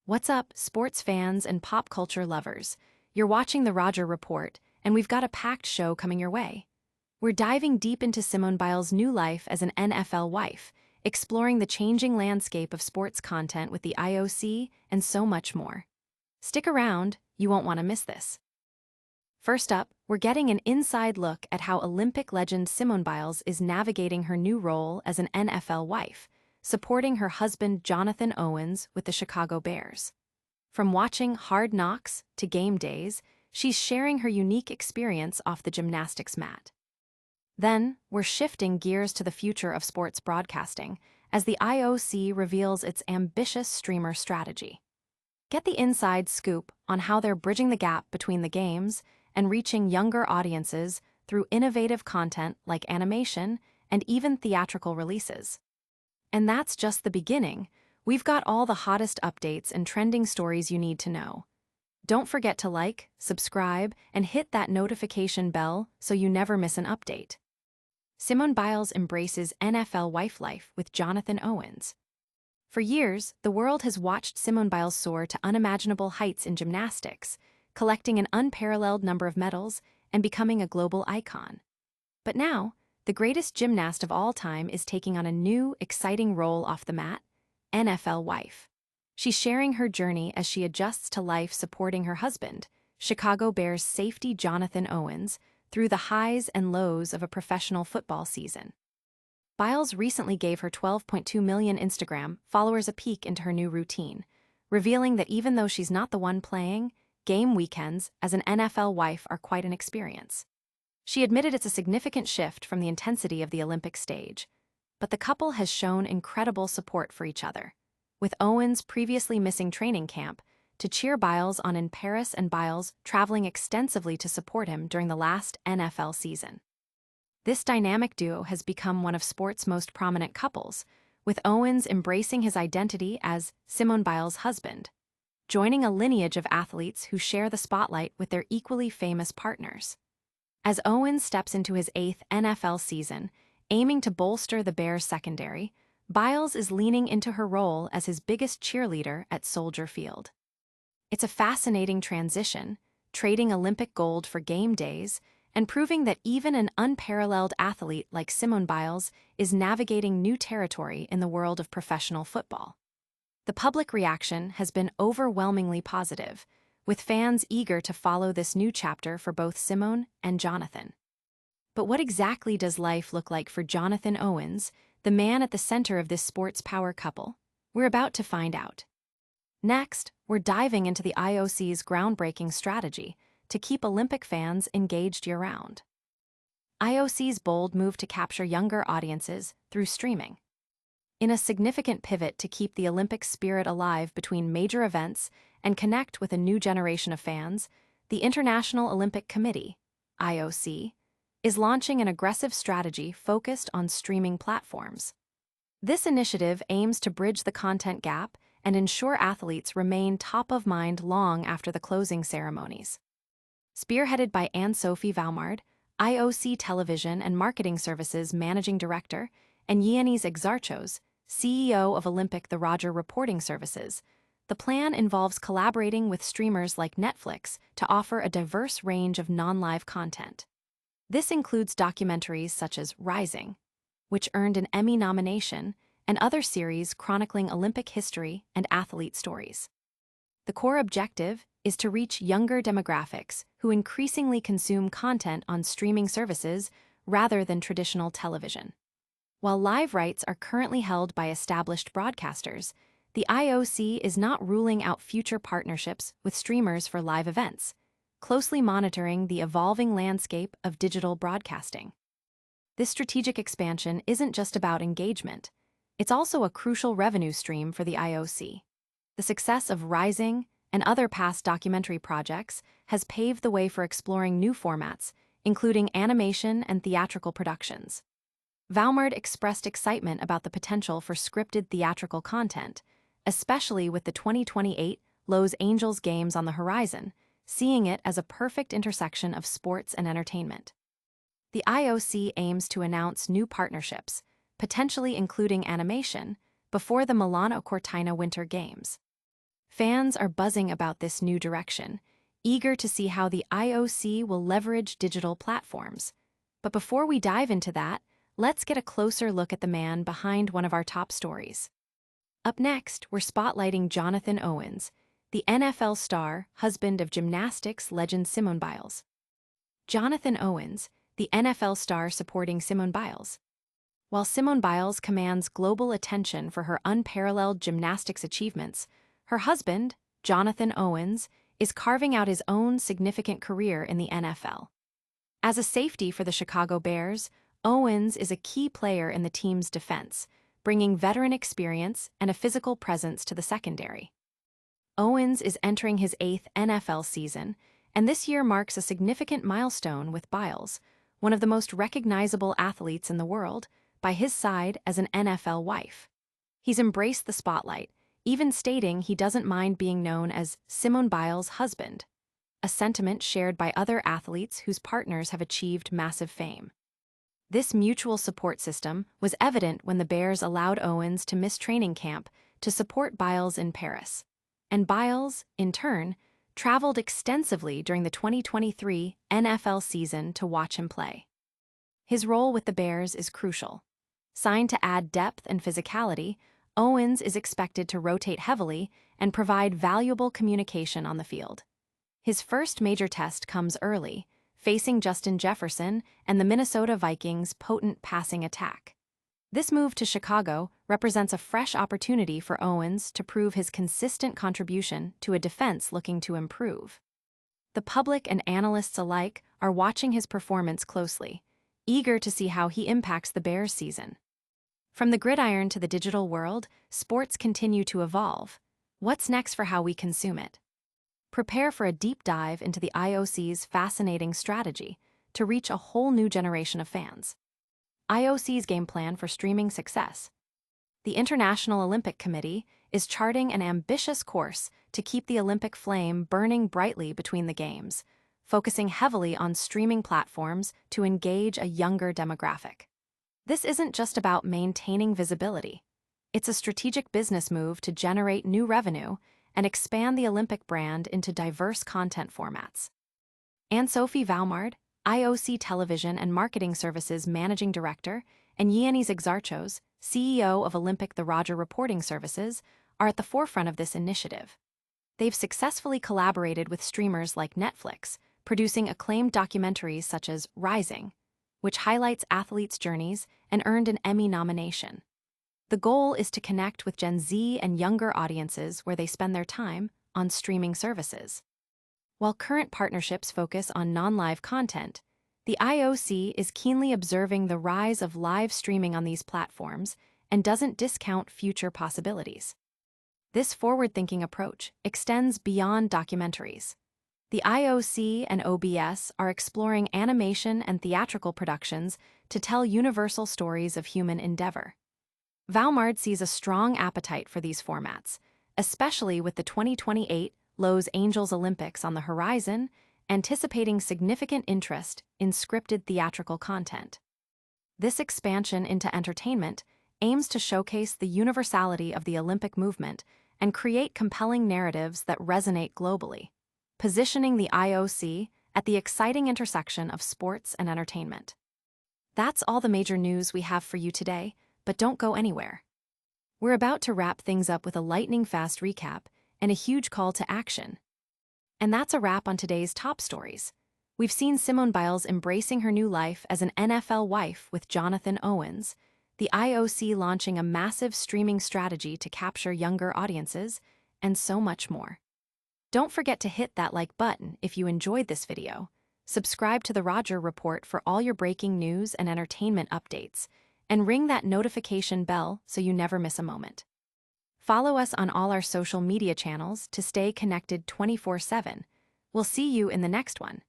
What's up, sports fans and pop culture lovers? You're watching The Roger Report, and we've got a packed show coming your way. We're diving deep into Simone Biles' new life as an NFL wife, exploring the changing landscape of sports content with the IOC, and so much more. Stick around, you won't want to miss this. First up, we're getting an inside look at how Olympic legend Simone Biles is navigating her new role as an NFL wife, supporting her husband Jonathan Owens with the Chicago Bears. From watching Hard Knocks to game days, she's sharing her unique experience off the gymnastics mat. Then, we're shifting gears to the future of sports broadcasting as the IOC reveals its ambitious streamer strategy. Get the inside scoop on how they're bridging the gap between the games and reaching younger audiences through innovative content like animation and even theatrical releases. And that's just the beginning. We've got all the hottest updates and trending stories you need to know. Don't forget to like, subscribe, and hit that notification bell so you never miss an update. Simone Biles embraces NFL wife life with Jonathan Owens. For years, the world has watched Simone Biles soar to unimaginable heights in gymnastics, collecting an unparalleled number of medals and becoming a global icon. But now, the greatest gymnast of all time is taking on a new, exciting role off the mat: NFL wife. She's sharing her journey as she adjusts to life supporting her husband, Chicago Bears safety Jonathan Owens, through the highs and lows of a professional football season. Biles recently gave her 12.2 million Instagram followers a peek into her new routine, revealing that even though she's not the one playing, game weekends as an NFL wife are quite an experience. She admitted it's a significant shift from the intensity of the Olympic stage, but the couple has shown incredible support for each other, with Owens previously missing training camp to cheer Biles on in Paris and Biles traveling extensively to support him during the last NFL season. This dynamic duo has become one of sport's most prominent couples, with Owens embracing his identity as Simone Biles' husband, joining a lineage of athletes who share the spotlight with their equally famous partners. As Owens steps into his 8th NFL season, aiming to bolster the Bears' secondary, Biles is leaning into her role as his biggest cheerleader at Soldier Field. It's a fascinating transition, trading Olympic gold for game days and proving that even an unparalleled athlete like Simone Biles is navigating new territory in the world of professional football. The public reaction has been overwhelmingly positive, with fans eager to follow this new chapter for both Simone and Jonathan. But what exactly does life look like for Jonathan Owens, the man at the center of this sports power couple? We're about to find out. Next, we're diving into the IOC's groundbreaking strategy to keep Olympic fans engaged year-round. IOC's bold move to capture younger audiences through streaming. In a significant pivot to keep the Olympic spirit alive between major events and connect with a new generation of fans, the International Olympic Committee, IOC, is launching an aggressive strategy focused on streaming platforms. This initiative aims to bridge the content gap and ensure athletes remain top of mind long after the closing ceremonies. Spearheaded by Anne-Sophie Valmard, IOC Television and Marketing Services Managing Director, and Yiannis Exarchos, CEO of Olympic The Roger Reporting Services, the plan involves collaborating with streamers like Netflix to offer a diverse range of non-live content. This includes documentaries such as Rising, which earned an Emmy nomination, and other series chronicling Olympic history and athlete stories. The core objective is to reach younger demographics who increasingly consume content on streaming services rather than traditional television. While live rights are currently held by established broadcasters, the IOC is not ruling out future partnerships with streamers for live events, closely monitoring the evolving landscape of digital broadcasting. This strategic expansion isn't just about engagement, it's also a crucial revenue stream for the IOC. The success of Rising and other past documentary projects has paved the way for exploring new formats, including animation and theatrical productions. Valmard expressed excitement about the potential for scripted theatrical content, especially with the 2028 Los Angeles Games on the horizon, seeing it as a perfect intersection of sports and entertainment. The IOC aims to announce new partnerships, potentially including animation, before the Milano Cortina Winter Games. Fans are buzzing about this new direction, eager to see how the IOC will leverage digital platforms. But before we dive into that, let's get a closer look at the man behind one of our top stories. Up next, we're spotlighting Jonathan Owens, the NFL star, husband of gymnastics legend Simone Biles. Jonathan Owens, the NFL star supporting Simone Biles. While Simone Biles commands global attention for her unparalleled gymnastics achievements, her husband, Jonathan Owens, is carving out his own significant career in the NFL. As a safety for the Chicago Bears, Owens is a key player in the team's defense, bringing veteran experience and a physical presence to the secondary. Owens is entering his 8th NFL season, and this year marks a significant milestone with Biles, one of the most recognizable athletes in the world, by his side as an NFL wife. He's embraced the spotlight, even stating he doesn't mind being known as Simone Biles' husband, a sentiment shared by other athletes whose partners have achieved massive fame. This mutual support system was evident when the Bears allowed Owens to miss training camp to support Biles in Paris, and Biles, in turn, traveled extensively during the 2023 NFL season to watch him play. His role with the Bears is crucial. Signed to add depth and physicality, Owens is expected to rotate heavily and provide valuable communication on the field. His first major test comes early, facing Justin Jefferson and the Minnesota Vikings' potent passing attack. This move to Chicago represents a fresh opportunity for Owens to prove his consistent contribution to a defense looking to improve. The public and analysts alike are watching his performance closely, eager to see how he impacts the Bears season. From the gridiron to the digital world, sports continue to evolve. What's next for how we consume it? Prepare for a deep dive into the IOC's fascinating strategy to reach a whole new generation of fans. IOC's game plan for streaming success. The International Olympic Committee is charting an ambitious course to keep the Olympic flame burning brightly between the Games, focusing heavily on streaming platforms to engage a younger demographic. This isn't just about maintaining visibility. It's a strategic business move to generate new revenue and expand the Olympic brand into diverse content formats. Anne-Sophie Valmard, IOC Television and Marketing Services Managing Director, and Yiannis Exarchos, CEO of Olympic The Roger Reporting Services, are at the forefront of this initiative. They've successfully collaborated with streamers like Netflix, producing acclaimed documentaries such as Rising, which highlights athletes' journeys and earned an Emmy nomination. The goal is to connect with Gen Z and younger audiences where they spend their time on streaming services. While current partnerships focus on non-live content, the IOC is keenly observing the rise of live streaming on these platforms and doesn't discount future possibilities. This forward-thinking approach extends beyond documentaries. The IOC and OBS are exploring animation and theatrical productions to tell universal stories of human endeavor. Valmard sees a strong appetite for these formats, especially with the 2028 Los Angeles Olympics on the horizon, anticipating significant interest in scripted theatrical content. This expansion into entertainment aims to showcase the universality of the Olympic movement and create compelling narratives that resonate globally, positioning the IOC at the exciting intersection of sports and entertainment. That's all the major news we have for you today, but don't go anywhere. We're about to wrap things up with a lightning-fast recap and a huge call to action. And that's a wrap on today's top stories. We've seen Simone Biles embracing her new life as an NFL wife with Jonathan Owens, the IOC launching a massive streaming strategy to capture younger audiences, and so much more. Don't forget to hit that like button if you enjoyed this video. Subscribe to The Roger Report for all your breaking news and entertainment updates, and ring that notification bell so you never miss a moment. Follow us on all our social media channels to stay connected 24/7. We'll see you in the next one.